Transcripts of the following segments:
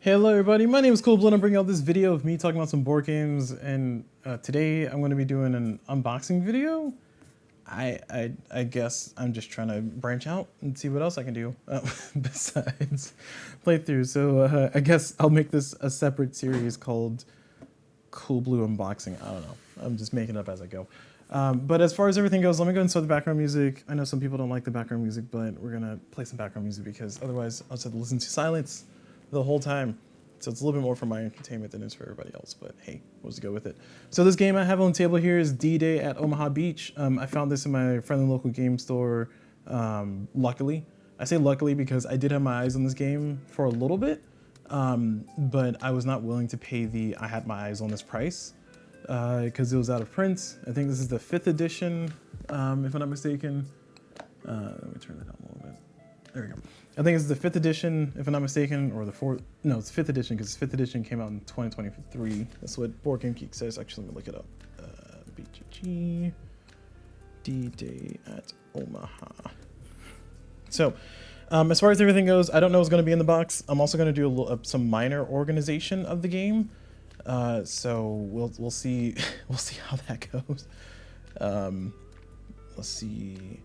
Hello everybody, my name is CulBlu and I'm bringing out this video of me talking about some board games, and today I'm going to be doing an unboxing video. I guess I'm just trying to branch out and see what else I can do besides playthrough. So I guess I'll make this a separate series called CulBlu Unboxing. I don't know, I'm just making it up as I go. But as far as everything goes, let me go and start the background music. I know some people don't like the background music, but we're going to play some background music because otherwise I'll just have to listen to silence the whole time. So it's a little bit more for my entertainment than it is for everybody else, but hey, we'll just go with it. So this game I have on the table here is D-Day at Omaha Beach. I found this in my friendly local game store, luckily. I say luckily because I did have my eyes on this game for a little bit, but I was not willing to pay the I had my eyes on this price because it was out of print. I think this is the 5th edition, if I'm not mistaken. Let me turn that down a little bit. There we go. I think it's the 5th edition, if I'm not mistaken, or the 4th. No, it's 5th edition because 5th edition came out in 2023. That's what Boardgame Geek says. Actually, let me look it up. BGG D-Day at Omaha. So, as far as everything goes, I don't know what's going to be in the box. I'm also going to do some minor organization of the game. So we'll see we'll see how that goes. Let's see.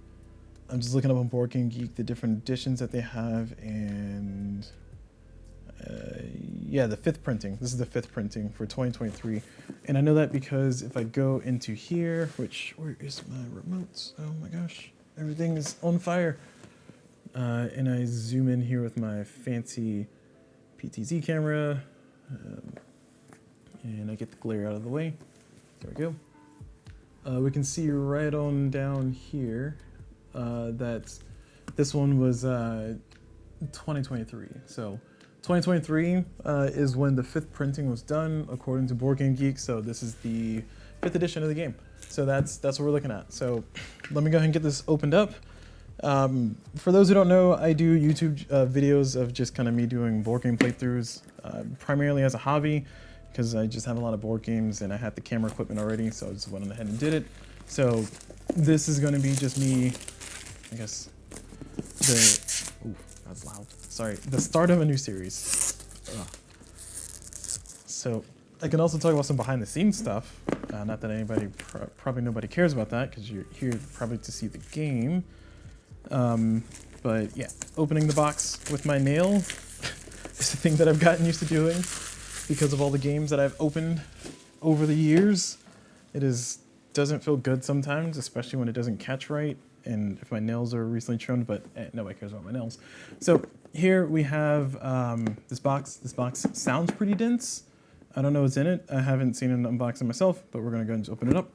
I'm just looking up on Boardgame Geek the different editions that they have, and yeah, the 5th printing. This is the 5th printing for 2023, and I know that because if I go into here, where is my remote? Oh my gosh, everything is on fire. And I zoom in here with my fancy PTZ camera, and I get the glare out of the way. There we go. We can see right on down here that this one was 2023. So 2023 is when the 5th printing was done, according to Boardgame Geek. So this is the 5th edition of the game. So that's what we're looking at. So let me go ahead and get this opened up. For those who don't know, I do YouTube videos of just kind of me doing board game playthroughs, primarily as a hobby, because I just have a lot of board games and I had the camera equipment already, so I just went ahead and did it. So this is going to be just me, I guess, ooh, that's loud. Sorry, the start of a new series. Ugh. So I can also talk about some behind the scenes stuff. Not that anybody, probably nobody cares about that because you're here probably to see the game. But yeah, opening the box with my nail is the thing that I've gotten used to doing because of all the games that I've opened over the years. It doesn't feel good sometimes, especially when it doesn't catch right, and if my nails are recently trimmed, but nobody cares about my nails. So here we have this box. This box sounds pretty dense. I don't know what's in it. I haven't seen an unboxing myself, but we're gonna go and just open it up.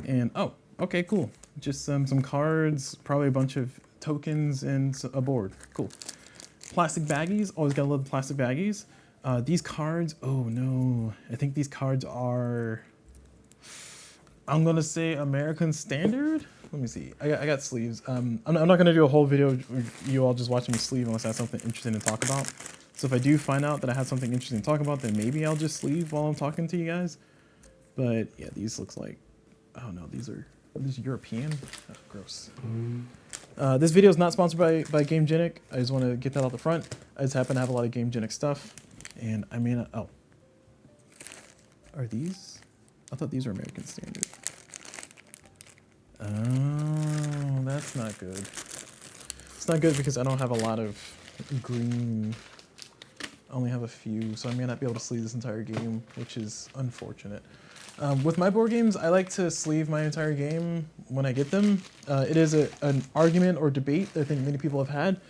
And oh, okay, cool. Just some cards, probably a bunch of tokens, and a board. Cool. Plastic baggies. Always gotta love the plastic baggies. These cards, oh no, I think these cards are, I'm gonna say American Standard. Let me see. I got sleeves. I'm not gonna do a whole video of you all just watching me sleeve unless I have something interesting to talk about. So if I do find out that I have something interesting to talk about, then maybe I'll just sleeve while I'm talking to you guys. But yeah, these looks like, oh no, these are European. Oh, gross. This video is not sponsored by GameGenic. I just want to get that out the front. I just happen to have a lot of GameGenic stuff. And I mean, oh. Are these? I thought these were American Standard. Oh, that's not good. It's not good because I don't have a lot of green. I only have a few, so I may not be able to sleeve this entire game, which is unfortunate. With my board games, I like to sleeve my entire game when I get them. It is an argument or debate that I think many people have had,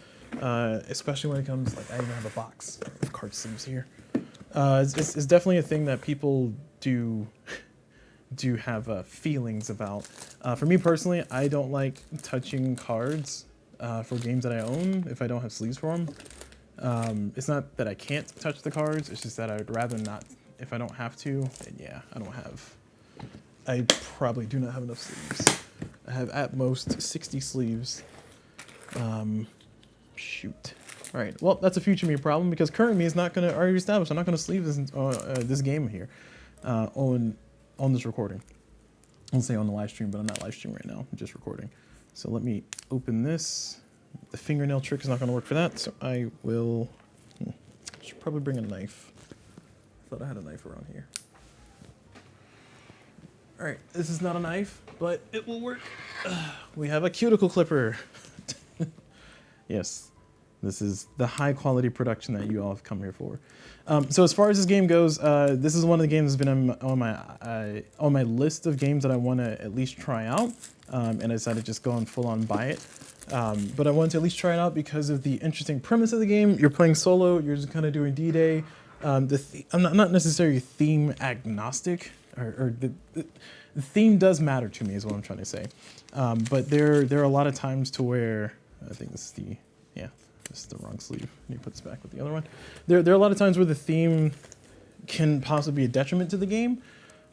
especially when it comes, like I even have a box of card sleeves here. It's definitely a thing that people do have feelings about. For me personally, I don't like touching cards for games that I own if I don't have sleeves for them. It's not that I can't touch the cards, it's just that I would rather not. If I don't have to, then yeah, I probably do not have enough sleeves. I have at most 60 sleeves. Shoot. All right, well, that's a future me problem because current me is not gonna, already established, I'm not gonna sleeve this game here on this recording. I'll say on the live stream, but I'm not live streaming right now, I'm just recording. So let me open this. The fingernail trick is not gonna work for that, so I will, Should probably bring a knife. Thought I had a knife around here. All right, this is not a knife, but it will work. We have a cuticle clipper. Yes, this is the high quality production that you all have come here for. So as far as this game goes, this is one of the games that's been on my list of games that I want to at least try out, and I decided to just go and full on buy it. But I wanted to at least try it out because of the interesting premise of the game. You're playing solo. You're just kind of doing D-Day. I'm not necessarily theme agnostic, or the theme does matter to me, is what I'm trying to say. But there are a lot of times to where I think this is the wrong sleeve. Let me put this back with the other one. There are a lot of times where the theme can possibly be a detriment to the game.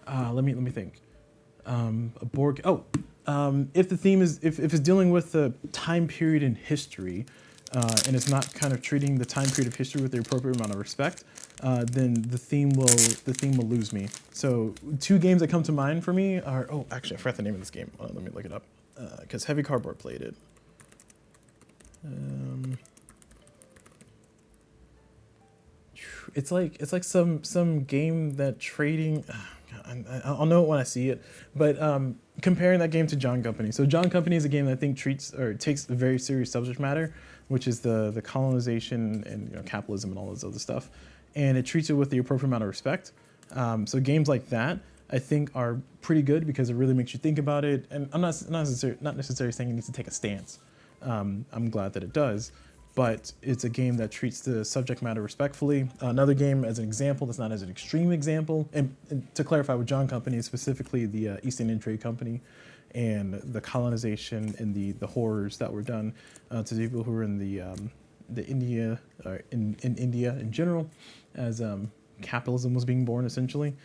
Let me think. If the theme is if it's dealing with the time period in history, and it's not kind of treating the time period of history with the appropriate amount of respect, then the theme will lose me. So 2 games that come to mind for me are, oh, actually I forgot the name of this game. Let me look it up, because Heavy Cardboard played it. It's like some game that trading. I'll know it when I see it, but comparing that game to John Company. So John Company is a game that I think takes a very serious subject matter, which is the colonization and capitalism and all this other stuff, and it treats it with the appropriate amount of respect. So games like that I think are pretty good because it really makes you think about it. And I'm not necessarily saying it needs to take a stance. I'm glad that it does. But it's a game that treats the subject matter respectfully. Another game, as an example, that's not as an extreme example, and to clarify with John Company, specifically the East Indian Trade Company and the colonization and the horrors that were done to the people who were in India, in India in general, as capitalism was being born, essentially,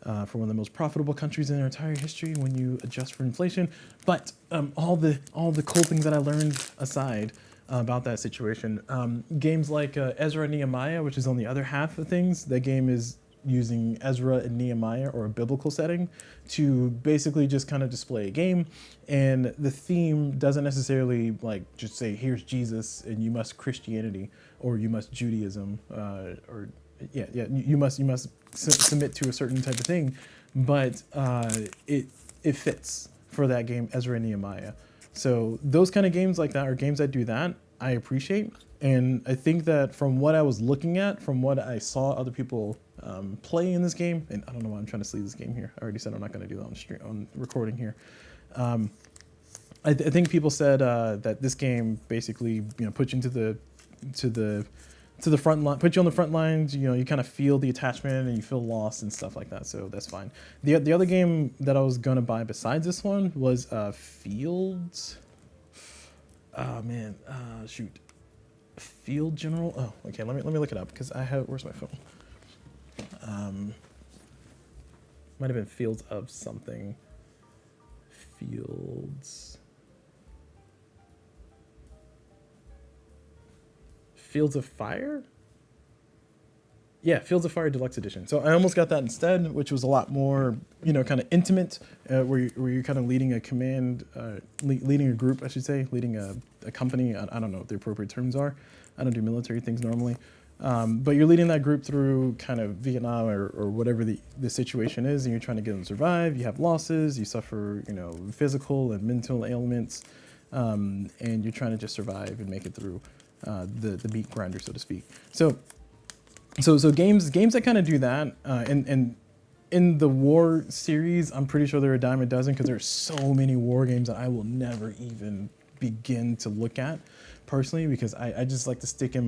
for one of the most profitable countries in their entire history when you adjust for inflation. But all the cool things that I learned aside, about that situation. Games like Ezra and Nehemiah, which is on the other half of things, that game is using Ezra and Nehemiah, or a biblical setting, to basically just kind of display a game. And the theme doesn't necessarily like just say, here's Jesus and you must Christianity, or you must Judaism, you must submit to a certain type of thing. But it fits for that game, Ezra and Nehemiah. So those kind of games like that are games that do that, I appreciate. And I think that from what I was looking at, from what I saw other people play in this game, and I don't know why I'm trying to sleeve this game here. I already said I'm not going to do that on recording here. I think people said that this game basically puts you to the front line, put you on the front lines. You kind of feel the attachment and you feel lost and stuff like that. So that's fine. The other game that I was gonna buy besides this one was Fields. Oh man, shoot, Field General. Oh, okay. Let me look it up because I have. Where's my phone? Might have been Fields of something. Fields of Fire? Yeah, Fields of Fire Deluxe Edition. So I almost got that instead, which was a lot more, kind of intimate, where you're kind of leading a command, leading a group, I should say, leading a company. I don't know what the appropriate terms are. I don't do military things normally. But you're leading that group through kind of Vietnam or whatever the situation is, and you're trying to get them to survive. You have losses, you suffer, physical and mental ailments, and you're trying to just survive and make it through the meat grinder, so to speak. So games that kind of do that, and in the war series, I'm pretty sure there are a dime a dozen, because there's so many war games that I will never even begin to look at personally, because I just like to stick to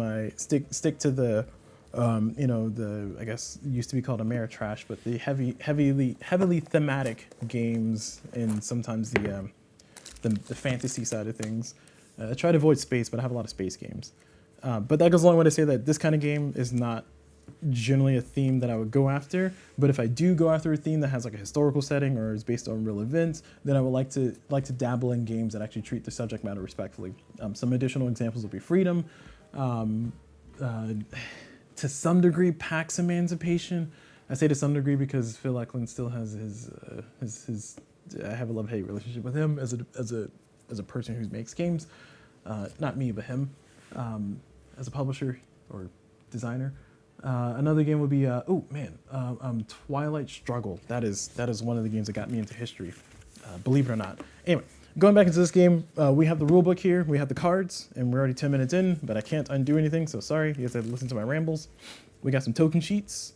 the the, I guess used to be called Ameritrash, but the heavily thematic games, and sometimes the fantasy side of things. I try to avoid space, but I have a lot of space games. But that goes a long way to say that this kind of game is not generally a theme that I would go after. But if I do go after a theme that has like a historical setting or is based on real events, then I would like to dabble in games that actually treat the subject matter respectfully. Some additional examples would be Freedom, to some degree Pax Emancipation. I say to some degree because Phil Eklund still has his I have a love-hate relationship with him as a person who makes games. Not me, but him, as a publisher or designer. Another game would be Twilight Struggle. That is one of the games that got me into history, believe it or not. Anyway, going back into this game, we have the rule book here, we have the cards, and we're already 10 minutes in, but I can't undo anything, so sorry, you guys have to listen to my rambles. We got some token sheets,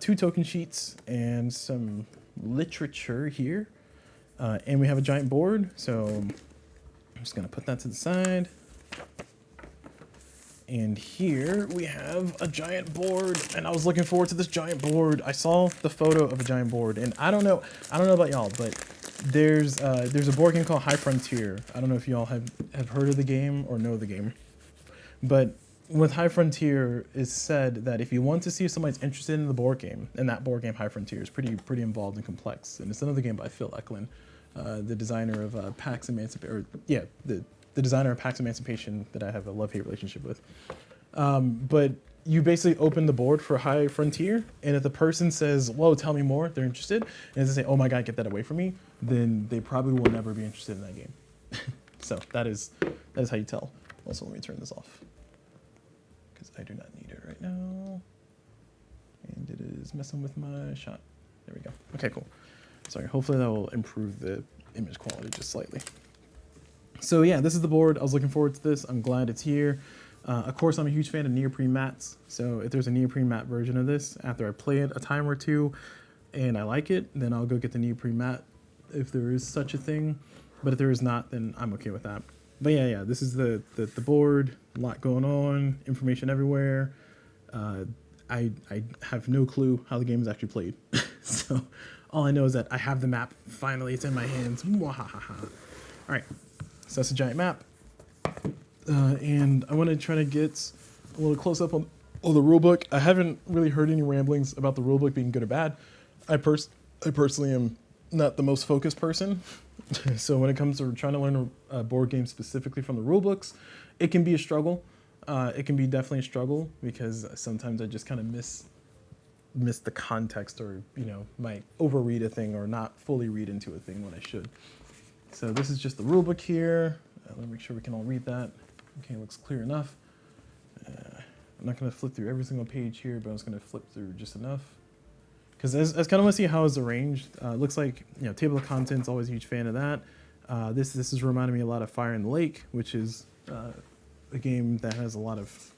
2 token sheets, and some literature here, and we have a giant board, so I'm just gonna put that to the side. And here we have a giant board, and I was looking forward to this giant board. I saw the photo of a giant board, and I don't know about y'all, but there's a board game called High Frontier. I don't know if y'all have heard of the game or know the game, but with High Frontier, it's said that if you want to see if somebody's interested in the board game, and that board game High Frontier is pretty involved and complex, and it's another game by Phil Eklund, the designer of Pax Emancipation, the designer of Pax Emancipation that I have a love-hate relationship with. But you basically open the board for High Frontier, and if the person says, whoa, tell me more, they're interested, and if they say, oh my God, get that away from me, then they probably will never be interested in that game. So that is how you tell. Also, let me turn this off, because I do not need it right now. And it is messing with my shot. There we go. Okay, cool. Sorry, hopefully that will improve the image quality just slightly. So yeah, this is the board. I was looking forward to this. I'm glad it's here. Of course, I'm a huge fan of neoprene mats. So if there's a neoprene mat version of this, after I play it a time or two and I like it, then I'll go get the neoprene mat if there is such a thing. But if there is not, then I'm okay with that. But yeah, this is the board. A lot going on, information everywhere. I have no clue how the game is actually played. So all I know is that I have the map. Finally, it's in my hands. Mwahaha. All right. So that's a giant map, and I want to try to get a little close up on the rulebook. I haven't really heard any ramblings about the rulebook being good or bad. I personally am not the most focused person, so when it comes to trying to learn a board game specifically from the rulebooks, it can be a struggle. It can be definitely a struggle because sometimes I just kind of miss the context, or might overread a thing or not fully read into a thing when I should. So this is just the rule book here. Let me make sure we can all read that. Okay, looks clear enough. I'm not going to flip through every single page here, but I'm just going to flip through just enough. Because I kind of want to see how it's arranged. Looks like, table of contents, always a huge fan of that. This is reminding me a lot of Fire in the Lake, which is a game that has a lot of,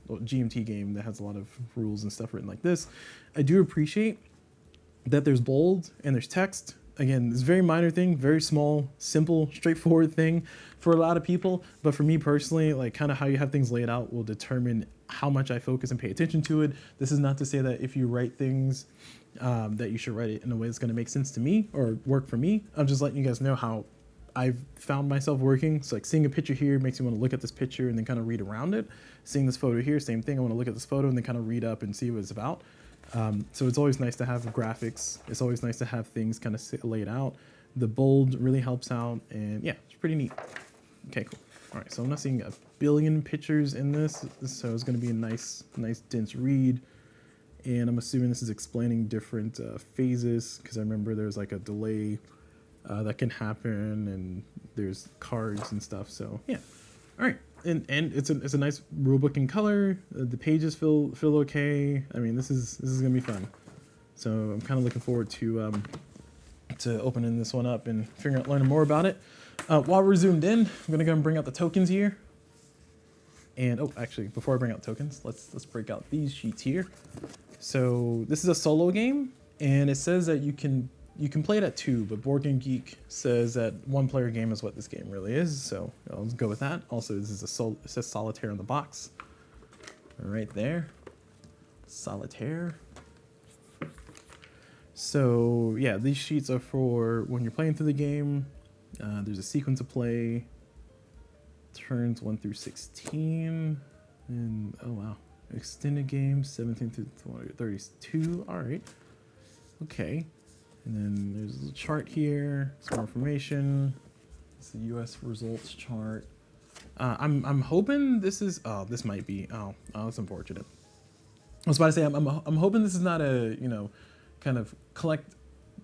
GMT game that has a lot of rules and stuff written like this. I do appreciate that there's bold and there's text. Again, it's a very minor thing, very small, simple, straightforward thing for a lot of people. But for me personally, like kind of how you have things laid out will determine how much I focus and pay attention to it. This is not to say that if you write things, that you should write it in a way that's going to make sense to me or work for me. I'm just letting you guys know how I've found myself working. So like seeing a picture here makes me want to look at this picture and then kind of read around it. Seeing this photo here, same thing. I want to look at this photo and then kind of read up and see what it's about. So it's always nice to have graphics. It's always nice to have things kind of laid out. The bold really helps out, and yeah, it's pretty neat. Okay, cool. All right, so I'm not seeing a billion pictures in this, so it's going to be a nice dense read. And I'm assuming this is explaining different phases, because I remember there's like a delay that can happen, and there's cards and stuff. So yeah, all right. And it's a nice rulebook in color. The pages feel okay. I mean, this is gonna be fun. So I'm kind of looking forward to opening this one up and figuring out learning more about it. While we're zoomed in, I'm gonna go and bring out the tokens here. And oh, actually, before I bring out tokens, let's break out these sheets here. So this is a solo game, and it says that you can play it at 2, but Board Game Geek says that 1-player game is what this game really is, so I'll go with that. Also, this is it says solitaire on the box. Right there. Solitaire. So, yeah, these sheets are for when you're playing through the game. There's a sequence of play. Turns 1 through 16. And, oh wow. Extended game, 17 through 32. All right. Okay. And then there's a little chart here, some more information. It's the U.S. results chart. I'm hoping this is, this might be, that's unfortunate. I was about to say, I'm hoping this is not a, kind of collect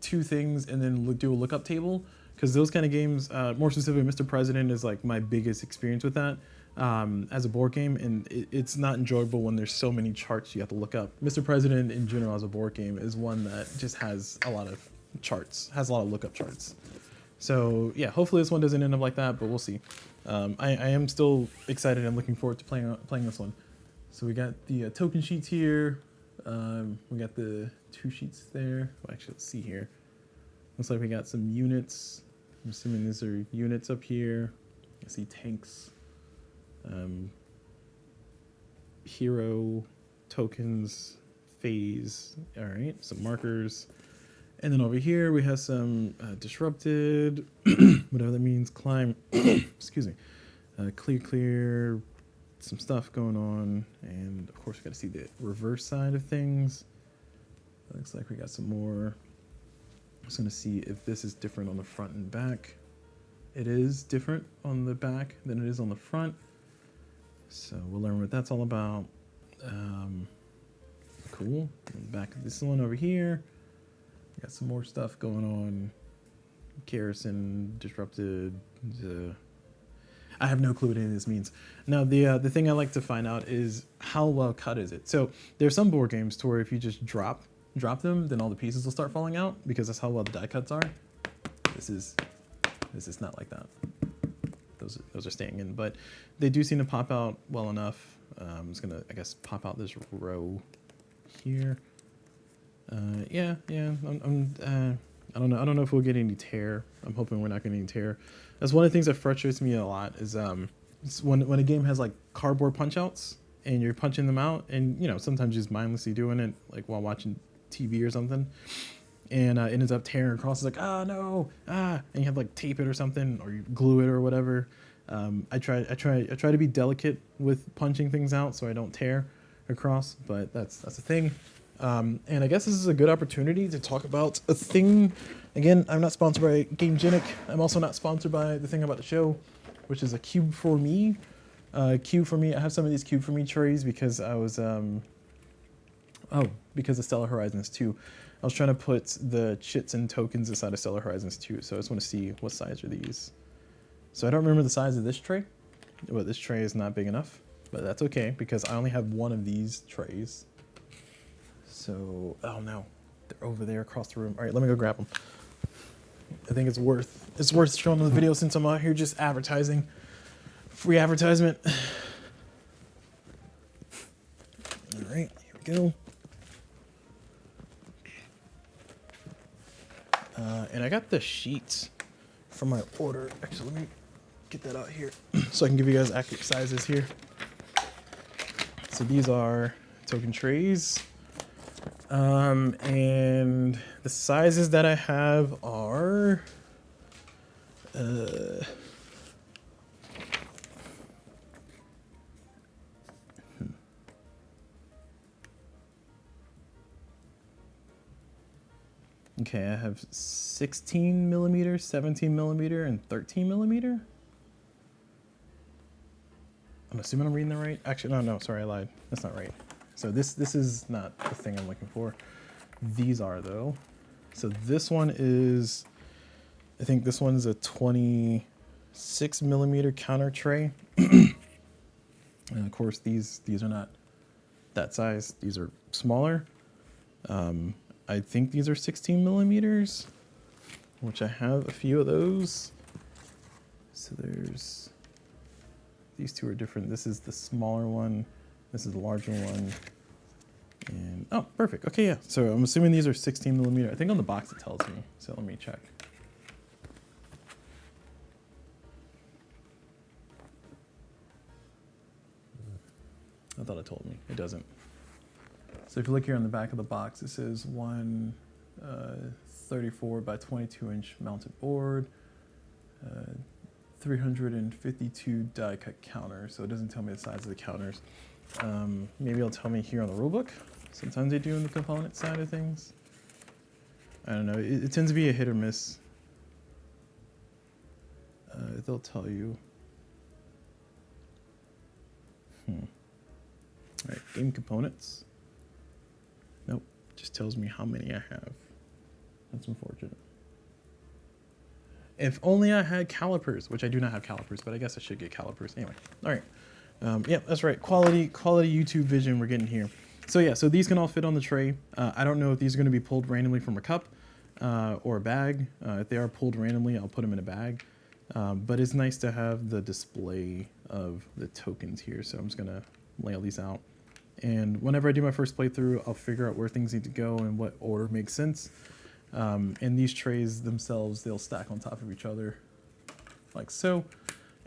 2 things and then do a lookup table, because those kind of games, more specifically Mr. President is like my biggest experience with that. as a board game, and it's not enjoyable when there's so many charts you have to look up. Mr. President in general as a board game is one that just has a lot of charts, has a lot of lookup charts. So yeah, hopefully this one doesn't end up like that, but we'll see. I am still excited and looking forward to playing this one. So we got the token sheets here. We got the 2 sheets there. Well, actually, let's see here. Looks like we got some units. I'm assuming these are units up here. I see tanks. Hero, tokens, phase. All right, some markers. And then over here we have some disrupted, whatever that means, climb, excuse me, clear, some stuff going on. And of course we got to see the reverse side of things. Looks like we got some more. I'm just gonna see if this is different on the front and back. It is different on the back than it is on the front. So we'll learn what that's all about. Cool. And back of this one over here. Got some more stuff going on. Garrison, disrupted. I have no clue what any of this means. Now, the thing I like to find out is how well cut is it. So there's some board games to where if you just drop them, then all the pieces will start falling out because that's how well the die cuts are. This is not like that. Those are staying in, but they do seem to pop out well enough. I'm just gonna, I guess, pop out this row here. Yeah. I don't know if we'll get any tear. I'm hoping we're not getting any tear. That's one of the things that frustrates me a lot is when a game has like cardboard punch outs and you're punching them out, and you know sometimes just mindlessly doing it like while watching TV or something, and it ends up tearing across. It's like, ah, no, and you have like tape it or something, or you glue it or whatever. I try to be delicate with punching things out so I don't tear across, but that's the thing. And I guess this is a good opportunity to talk about a thing. Again, I'm not sponsored by GameGenic. I'm also not sponsored by the thing about the show, which is a Cube for Me. Cube for Me. I have some of these Cube for Me trays because I was because of Stellar Horizons 2. I was trying to put the chits and tokens inside of Stellar Horizons 2, so I just want to see what size are these. So I don't remember the size of this tray. Well, this tray is not big enough, but that's okay because I only have one of these trays. So, oh no, they're over there across the room. All right, let me go grab them. I think it's worth showing the video since I'm out here just advertising. Free advertisement. All right, here we go. And I got the sheets from my order. Actually, let me get that out here so I can give you guys accurate sizes here. So these are token trays. And the sizes that I have are okay, I have 16 millimeter, 17 millimeter, and 13 millimeter. I'm assuming I'm reading that right. Actually, no, sorry, I lied. That's not right. So this is not the thing I'm looking for. These are though. So this one is, I think this one's a 26 millimeter counter tray. And of course these are not that size. These are smaller. I think these are 16 millimeters, which I have a few of those. So there's, these two are different. This is the smaller one. This is the larger one. And, oh, perfect. Okay, yeah. So I'm assuming these are 16 millimeter. I think on the box it tells me. So let me check. I thought it told me. It doesn't. So if you look here on the back of the box, it says 34 by 22 inch mounted board, 352 die cut counter. So it doesn't tell me the size of the counters. Maybe it'll tell me here on the rulebook. Sometimes they do in the component side of things. I don't know. It tends to be a hit or miss. They'll tell you. All right, game components. Nope, just tells me how many I have. That's unfortunate. If only I had calipers, which I do not have calipers, but I guess I should get calipers. Anyway, all right. Yeah, that's right. Quality YouTube vision we're getting here. So yeah, so these can all fit on the tray. I don't know if these are going to be pulled randomly from a cup or a bag. If they are pulled randomly, I'll put them in a bag. But it's nice to have the display of the tokens here. So I'm just going to lay all these out. And whenever I do my first playthrough, I'll figure out where things need to go and what order makes sense. And these trays themselves, they'll stack on top of each other like so.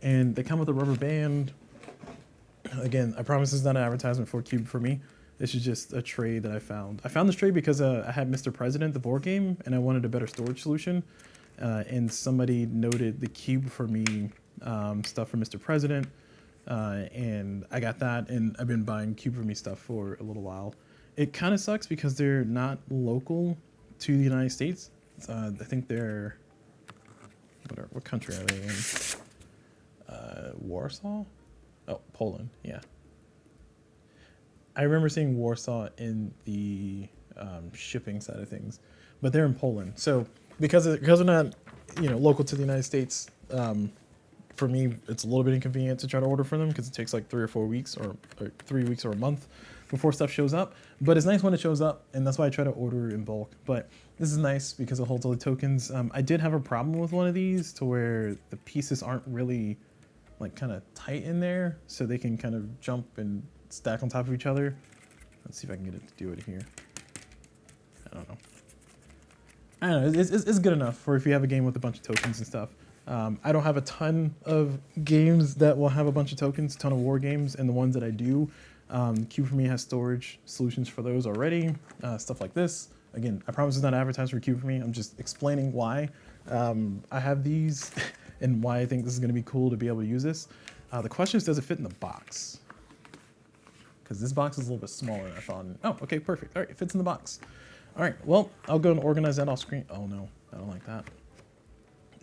And they come with a rubber band. Again, I promise this is not an advertisement for Cube for me. This is just a tray that I found. I found this tray because I had Mr. President, the board game, and I wanted a better storage solution. And somebody noted the Cube for me stuff for Mr. President. And I got that, and I've been buying Cube for me stuff for a little while. It kind of sucks because they're not local to the United States. I think they're, what country are they in? Warsaw? Oh, Poland, yeah. I remember seeing Warsaw in the shipping side of things, but they're in Poland. So because they're not, local to the United States, for me, it's a little bit inconvenient to try to order for them because it takes like 3 or 4 weeks or 3 weeks or a month before stuff shows up. But it's nice when it shows up, and that's why I try to order in bulk. But this is nice because it holds all the tokens. I did have a problem with one of these to where the pieces aren't really like kind of tight in there, so they can kind of jump and stack on top of each other. Let's see if I can get it to do it here. I don't know. It's good enough for if you have a game with a bunch of tokens and stuff. I don't have a ton of games that will have a bunch of tokens, a ton of war games, and the ones that I do, Cube for me has storage solutions for those already, stuff like this. Again, I promise it's not advertised for Cube for me. I'm just explaining why I have these and why I think this is going to be cool to be able to use this. The question is, does it fit in the box? Because this box is a little bit smaller than I thought. Oh, okay, perfect. All right, it fits in the box. All right, well, I'll go and organize that off screen. Oh no, I don't like that.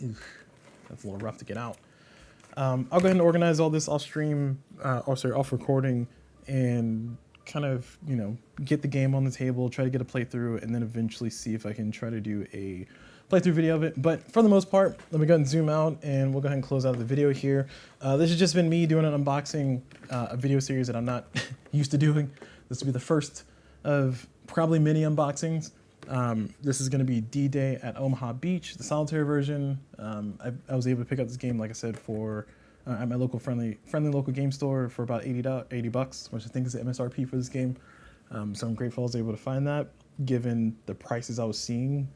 Oof, that's a little rough to get out. I'll go ahead and organize all this off stream, off recording, and kind of, get the game on the table, try to get a playthrough, and then eventually see if I can try to do a playthrough video of it. But for the most part, let me go ahead and zoom out, and we'll go ahead and close out the video here. This has just been me doing an unboxing, a video series that I'm not used to doing. This will be the first of probably many unboxings. This is going to be D-Day at Omaha Beach, the solitaire version. I was able to pick up this game, like I said, for at my local friendly local game store for about $80, which I think is the MSRP for this game. So I'm grateful I was able to find that, given the prices I was seeing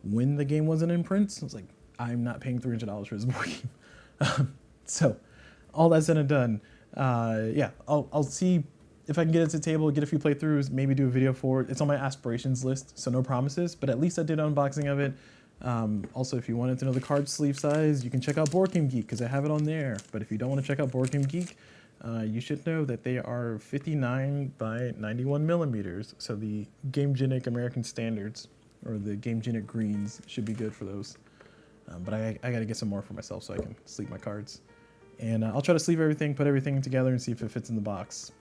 when the game wasn't in print. I was like, I'm not paying $300 for this board game. So all that said and done, yeah, I'll see if I can get it to the table, get a few playthroughs, maybe do a video for it. It's on my aspirations list, so no promises, but at least I did an unboxing of it. Also, if you wanted to know the card sleeve size, you can check out Boardgame Geek because I have it on there. But if you don't want to check out Boardgame Geek, you should know that they are 59 by 91 millimeters. So the Gamegenic American standards, or the Gamegenic greens, should be good for those. But I got to get some more for myself so I can sleeve my cards. And I'll try to sleeve everything, put everything together, and see if it fits in the box,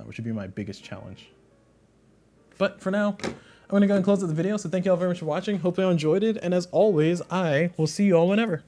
which would be my biggest challenge. But for now, I'm going to go and close out the video. So thank you all very much for watching. Hopefully you all enjoyed it. And as always, I will see you all whenever.